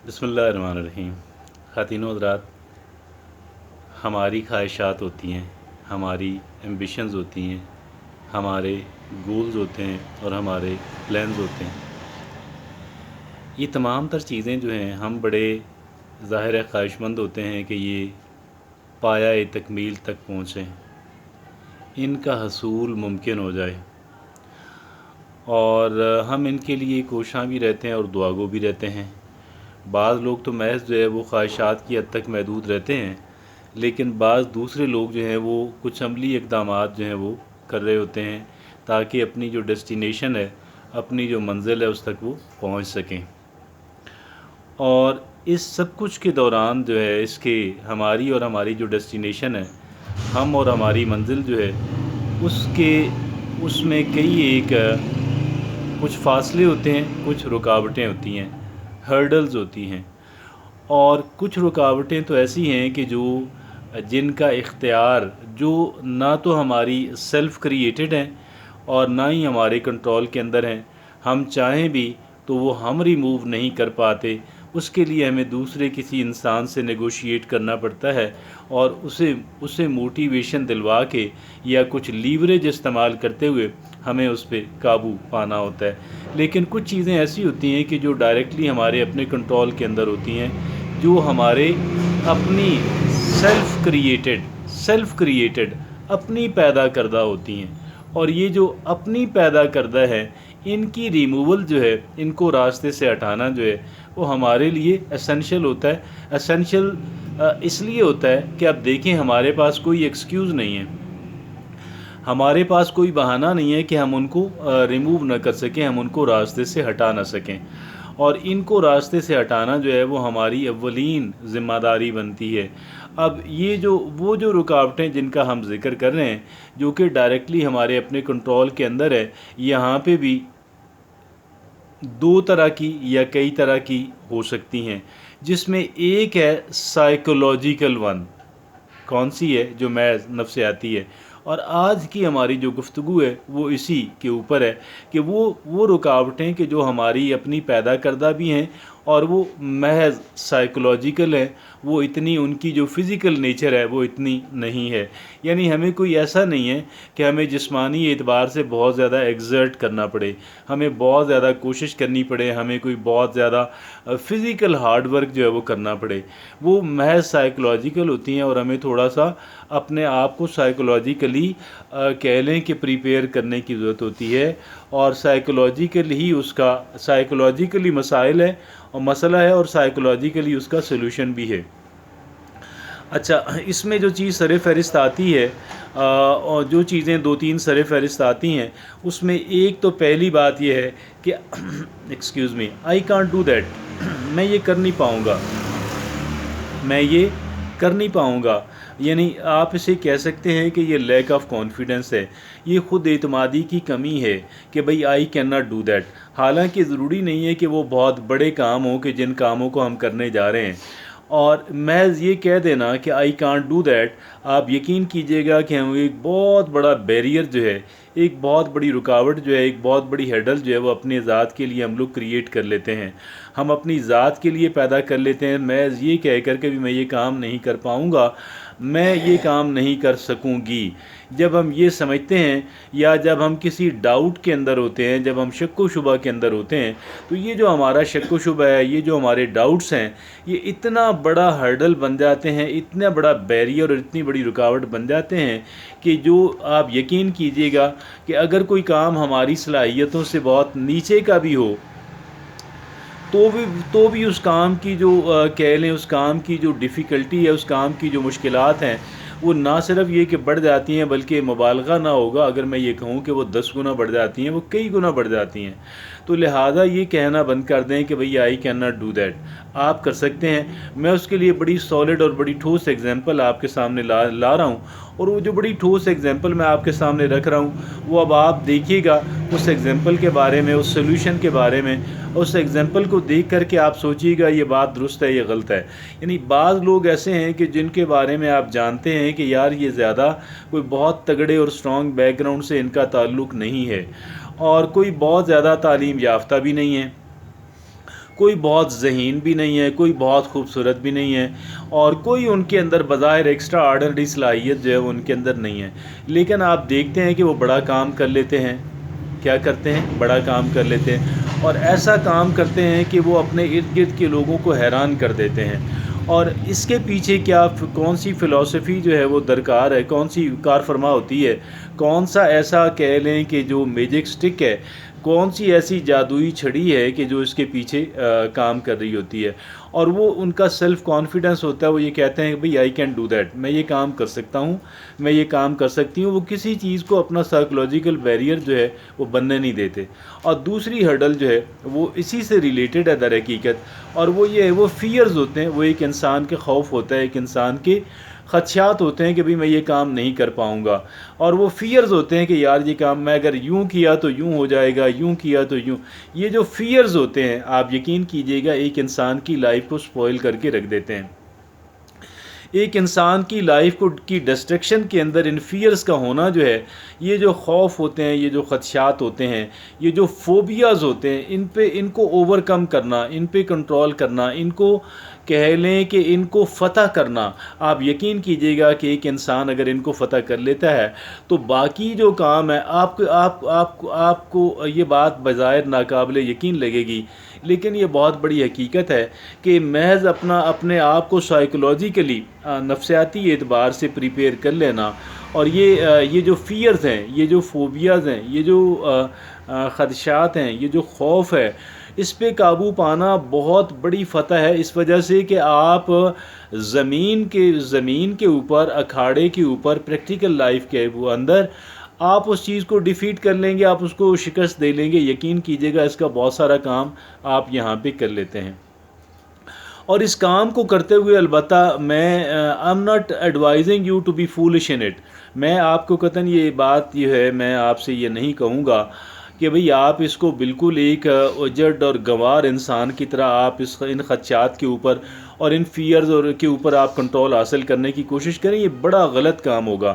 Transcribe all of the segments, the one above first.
बिस्मिल्लाहिर्रहमानिर्रहीम। ख़ातिन व हज़रात, हमारी ख्वाहिशात होती हैं, हमारी एम्बिशंस होती हैं, हमारे गोल्स होते हैं और हमारे प्लान्स होते हैं। ये तमाम तर चीज़ें जो हैं हम बड़े ज़ाहिर है ख्वाहिशमंद होते हैं कि ये पाया तकमील तक पहुँचें, इनका हसूल मुमकिन हो जाए, और हम इनके लिए कोशां भी रहते हैं और दुआगो भी रहते हैं। बाज़ लोग तो महज जो है वो ख्वाहिशात की हद तक महदूद रहते हैं, लेकिन बाज़ दूसरे लोग जो हैं वो कुछ अमली इक़दामात जो हैं वो कर रहे होते हैं ताकि अपनी जो डेस्टिनेशन है, अपनी जो मंज़िल है, उस तक वो पहुंच सकें। और इस सब कुछ के दौरान जो है इसके हमारी और हमारी जो डेस्टिनेशन है, हम और हमारी मंज़िल जो है उसमें कई कुछ फासले होते हैं, कुछ रुकावटें होती हैं, हर्डल्स होती हैं। और कुछ रुकावटें तो ऐसी हैं कि जिनका इख्तियार जो ना तो हमारी सेल्फ़ क्रिएटेड हैं और ना ही हमारे कंट्रोल के अंदर हैं। हम चाहें भी तो वो हम रिमूव नहीं कर पाते। उसके लिए हमें दूसरे किसी इंसान से नेगोशिएट करना पड़ता है और उसे मोटिवेशन दिलवा के या कुछ लीवरेज इस्तेमाल करते हुए हमें उस पर काबू पाना होता है। लेकिन कुछ चीज़ें ऐसी होती हैं कि जो डायरेक्टली हमारे अपने कंट्रोल के अंदर होती हैं, जो हमारे अपनी सेल्फ़ क्रिएटेड अपनी पैदा करदा होती हैं। और ये जो अपनी पैदा करदा है, इनकी रिमूवल जो है, इनको रास्ते से हटाना जो है वो हमारे लिए एसेंशियल होता है। एसेंशियल इसलिए होता है कि आप देखें, हमारे पास कोई एक्सक्यूज़ नहीं है, हमारे पास कोई बहाना नहीं है कि हम उनको रिमूव न कर सकें, हम उनको रास्ते से हटा ना सकें। और इनको रास्ते से हटाना जो है वो हमारी अव्वलीन ज़िम्मेदारी बनती है। अब वो जो रुकावटें जिनका हम जिक्र कर रहे हैं, जो कि डायरेक्टली हमारे अपने कंट्रोल के अंदर है, यहाँ पे भी दो तरह की या कई तरह की हो सकती हैं, जिसमें एक है साइकोलॉजिकल वन। कौन सी है? जो महज़ नफ्सियाती है। और आज की हमारी जो गुफ्तगू है वो इसी के ऊपर है कि वो रुकावटें कि जो हमारी अपनी पैदा करदा भी हैं और वो महज साइकोलॉजिकल है, वो इतनी उनकी जो फ़िज़िकल नेचर है वो इतनी नहीं है। यानी हमें कोई ऐसा नहीं है कि हमें जिस्मानी एतबार से बहुत ज़्यादा एक्सर्ट करना पड़े, हमें बहुत ज़्यादा कोशिश करनी पड़े, हमें कोई बहुत ज़्यादा फ़िज़िकल हार्ड वर्क जो है वो करना पड़े। वो महज साइकोलॉजिकल होती हैं और हमें थोड़ा सा अपने आप को साइकोलॉजिकली कह लें कि प्रिपेयर करने की ज़रूरत होती है। और साइकोलॉजिकली मसाइल है और मसला है, और साइकोलॉजिकली उसका सलूशन भी है। अच्छा, इसमें जो चीज़ सर फ़हरिस्त आती है और जो चीज़ें दो तीन सर फ़हरिस्त आती हैं, उसमें एक तो पहली बात यह है कि excuse me, I can't do that, मैं ये कर नहीं पाऊँगा। यानी आप इसे कह सकते हैं कि ये लैक ऑफ कॉन्फिडेंस है, ये ख़ुद एतमादी की कमी है कि भाई I can not do that. हालांकि ज़रूरी नहीं है कि वो बहुत बड़े काम हों कि जिन कामों को हम करने जा रहे हैं। और महज ये कह देना कि आई कांट डू दैट, आप यकीन कीजिएगा कि हम एक बहुत बड़ा बैरियर जो है, एक बहुत बड़ी रुकावट जो है, एक बहुत बड़ी हर्डल जो है वो अपने ज़ात के लिए हम लोग क्रिएट कर लेते हैं। हम अपनी ज़ात के लिए पैदा कर लेते हैं महज ये कह कर के भी मैं ये काम नहीं कर पाऊँगा, मैं ये काम नहीं कर सकूँगी। जब हम ये समझते हैं या जब हम किसी डाउट के अंदर होते हैं, जब हम शक व शुबा के अंदर होते हैं, तो ये जो हमारा शक व शुबा है, ये जो हमारे डाउट्स हैं, ये इतना बड़ा हर्डल बन जाते हैं, इतना बड़ा बैरियर और इतनी बड़ी रुकावट बन जाते हैं कि जो आप यकीन कीजिएगा कि अगर कोई काम हमारी सलाहियतों से बहुत नीचे का भी हो तो भी उस काम की जो कह लें, उस काम की जो डिफ़िकल्टी है, उस काम की जो मुश्किलात हैं, वो ना सिर्फ ये कि बढ़ जाती हैं, बल्कि मुबालगा ना होगा अगर मैं ये कहूँ कि वो 10 गुना बढ़ जाती हैं, वो कई गुना बढ़ जाती हैं। तो लिहाजा ये कहना बंद कर दें कि भई I can not do that. आप कर सकते हैं। मैं उसके लिए बड़ी सॉलिड और बड़ी ठोस एग्जांपल आपके सामने ला रहा हूँ, और वो जो बड़ी ठोस एग्जांपल मैं आपके सामने रख रहा हूँ, वो अब आप देखिएगा उस एग्जांपल के बारे में, उस सोल्यूशन के बारे में। उस एग्जांपल को देख करके आप सोचिएगा ये बात दुरुस्त है, ये गलत है। यानी बाज़ लोग ऐसे हैं कि जिनके बारे में आप जानते हैं कि यार ये ज़्यादा कोई बहुत तगड़े और स्ट्रॉन्ग बैकग्राउंड से इनका ताल्लुक़ नहीं है, और कोई बहुत ज़्यादा तालीम याफ्ता भी नहीं है, کوئی بہت ذہین بھی نہیں ہے، کوئی بہت خوبصورت بھی نہیں ہے، اور کوئی ان کے اندر بظاہر ایکسٹرا آرڈنری صلاحیت جو ہے وہ ان کے اندر نہیں ہے، لیکن آپ دیکھتے ہیں کہ وہ بڑا کام کر لیتے ہیں۔ کیا کرتے ہیں؟ بڑا کام کر لیتے ہیں، اور ایسا کام کرتے ہیں کہ وہ اپنے ارد گرد کے لوگوں کو حیران کر دیتے ہیں۔ اور اس کے پیچھے کون سی فلسفی جو ہے وہ درکار ہے، کون سی کار فرما ہوتی ہے، کون سا ایسا کہہ لیں کہ جو میجک سٹک ہے، کون سی ایسی جادوئی چھڑی ہے کہ جو اس کے پیچھے کام کر رہی ہوتی ہے، اور وہ ان کا سیلف کانفیڈنس ہوتا ہے۔ وہ یہ کہتے ہیں کہ بھئی آئی کین ڈو دیٹ، میں یہ کام کر سکتا ہوں، میں یہ کام کر سکتی ہوں۔ وہ کسی چیز کو اپنا سائیکولوجیکل بیریئر جو ہے وہ بننے نہیں دیتے۔ اور دوسری ہرڈل جو ہے وہ اسی سے ریلیٹڈ ہے در حقیقت، اور وہ یہ ہے، وہ فیئرز ہوتے ہیں، وہ ایک انسان کے خوف ہوتا ہے، ایک انسان کے خدشات ہوتے ہیں کہ بھئی میں یہ کام نہیں کر پاؤں گا، اور وہ فیئرز ہوتے ہیں کہ یار یہ کام میں اگر یوں کیا تو یوں ہو جائے گا، یوں کیا تو یوں۔ یہ جو فیئرز ہوتے ہیں، آپ یقین کیجئے گا، ایک انسان کی لائف کو سپوائل کر کے رکھ دیتے ہیں۔ ایک انسان کی لائف کی ڈسٹرکشن کے اندر ان فیئرز کا ہونا جو ہے، یہ جو خوف ہوتے ہیں، یہ جو خدشات ہوتے ہیں، یہ جو فوبیاز ہوتے ہیں، ان کو اوور کم کرنا، ان پہ کنٹرول کرنا، ان کو کہہ لیں کہ ان کو فتح کرنا، آپ یقین کیجئے گا کہ ایک انسان اگر ان کو فتح کر لیتا ہے تو باقی جو کام ہے، آپ کو یہ بات بظاہر ناقابل یقین لگے گی، لیکن یہ بہت بڑی حقیقت ہے کہ محض اپنے آپ کو سائیکولوجیکلی نفسیاتی اعتبار سے پریپیئر کر لینا، اور یہ جو فیئرز ہیں، یہ جو فوبیاز ہیں، یہ جو خدشات ہیں، یہ جو خوف ہے، اس پہ قابو پانا بہت بڑی فتح ہے، اس وجہ سے کہ آپ زمین کے اوپر، اکھاڑے کے اوپر، پریکٹیکل لائف کے اندر آپ اس چیز کو ڈیفیٹ کر لیں گے، آپ اس کو شکست دے لیں گے۔ یقین کیجئے گا اس کا بہت سارا کام آپ یہاں پہ کر لیتے ہیں۔ اور اس کام کو کرتے ہوئے البتہ میں I'm not advising you to be foolish in it، میں آپ کو قطعاً یہ بات یہ ہے، میں آپ سے یہ نہیں کہوں گا کہ بھئی آپ اس کو بالکل ایک اجڑ اور گنوار انسان کی طرح آپ ان خدشات کے اوپر اور ان فیئرز کے اوپر آپ کنٹرول حاصل کرنے کی کوشش کریں، یہ بڑا غلط کام ہوگا۔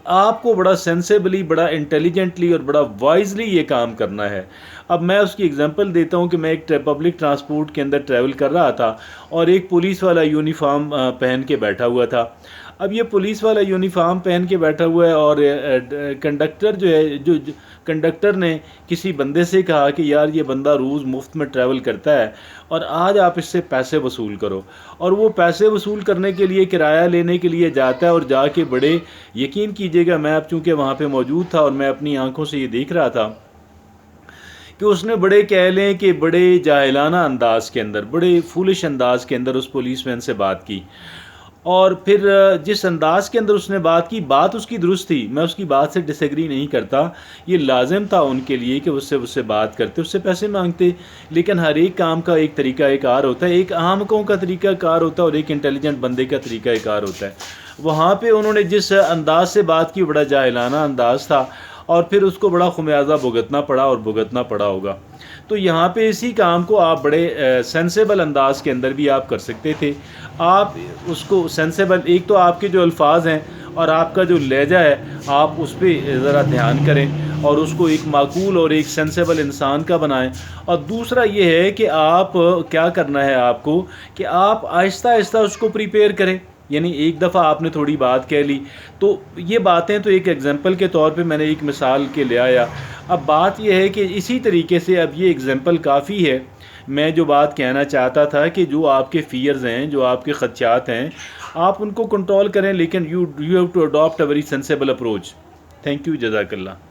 آپ کو بڑا سینسیبلی، بڑا انٹیلیجنٹلی اور بڑا وائزلی یہ کام کرنا ہے۔ اب میں اس کی اگزامپل دیتا ہوں کہ میں ایک پبلک ٹرانسپورٹ کے اندر ٹریول کر رہا تھا، اور ایک پولیس والا یونیفارم پہن کے بیٹھا ہوا تھا۔ اب یہ پولیس والا یونیفارم پہن کے بیٹھا ہوا ہے، اور کنڈکٹر جو ہے، کنڈکٹر نے کسی بندے سے کہا کہ یار یہ بندہ روز مفت میں ٹریول کرتا ہے، اور آج آپ اس سے پیسے وصول کرو۔ اور وہ پیسے وصول کرنے کے لیے، کرایہ لینے کے لیے جاتا ہے، اور جا کے بڑے، یقین کیجئے گا، میں اب چونکہ وہاں پہ موجود تھا اور میں اپنی آنکھوں سے یہ دیکھ رہا تھا کہ اس نے بڑے کہہ لیں کہ بڑے جاہلانہ انداز کے اندر، بڑے فولش انداز کے اندر اس پولیس مین سے بات کی، اور پھر جس انداز کے اندر اس نے بات کی، بات اس کی درست تھی، میں اس کی بات سے ڈس ایگری نہیں کرتا، یہ لازم تھا ان کے لیے کہ اس سے بات کرتے، اس سے پیسے مانگتے، لیکن ہر ایک کام کا ایک طریقہ کار ہوتا ہے، ایک احمقوں کا طریقہ کار ہوتا ہے اور ایک انٹیلیجنٹ بندے کا طریقہ کار ہوتا ہے۔ وہاں پہ انہوں نے جس انداز سے بات کی، بڑا جاہلانہ انداز تھا، اور پھر اس کو بڑا خمیازہ بھگتنا پڑا، اور بھگتنا پڑا ہوگا۔ تو یہاں پہ اسی کام کو آپ بڑے سینسیبل انداز کے اندر بھی آپ کر سکتے تھے۔ آپ اس کو سینسیبل، ایک تو آپ کے جو الفاظ ہیں اور آپ کا جو لہجہ ہے، آپ اس پہ ذرا دھیان کریں اور اس کو ایک معقول اور ایک سینسیبل انسان کا بنائیں۔ اور دوسرا یہ ہے کہ آپ کیا کرنا ہے، آپ کو کہ آپ آہستہ آہستہ اس کو پریپیئر کریں، یعنی ایک دفعہ آپ نے تھوڑی بات کہہ لی تو یہ باتیں تو ایک ایگزامپل کے طور پہ میں نے ایک مثال کے لے آیا۔ اب بات یہ ہے کہ اسی طریقے سے اب یہ ایگزامپل کافی ہے۔ میں جو بات کہنا چاہتا تھا کہ جو آپ کے فیئرز ہیں، جو آپ کے خدشات ہیں، آپ ان کو کنٹرول کریں، لیکن you have to adapt a very sensible approach. Thank you, جزاک اللہ۔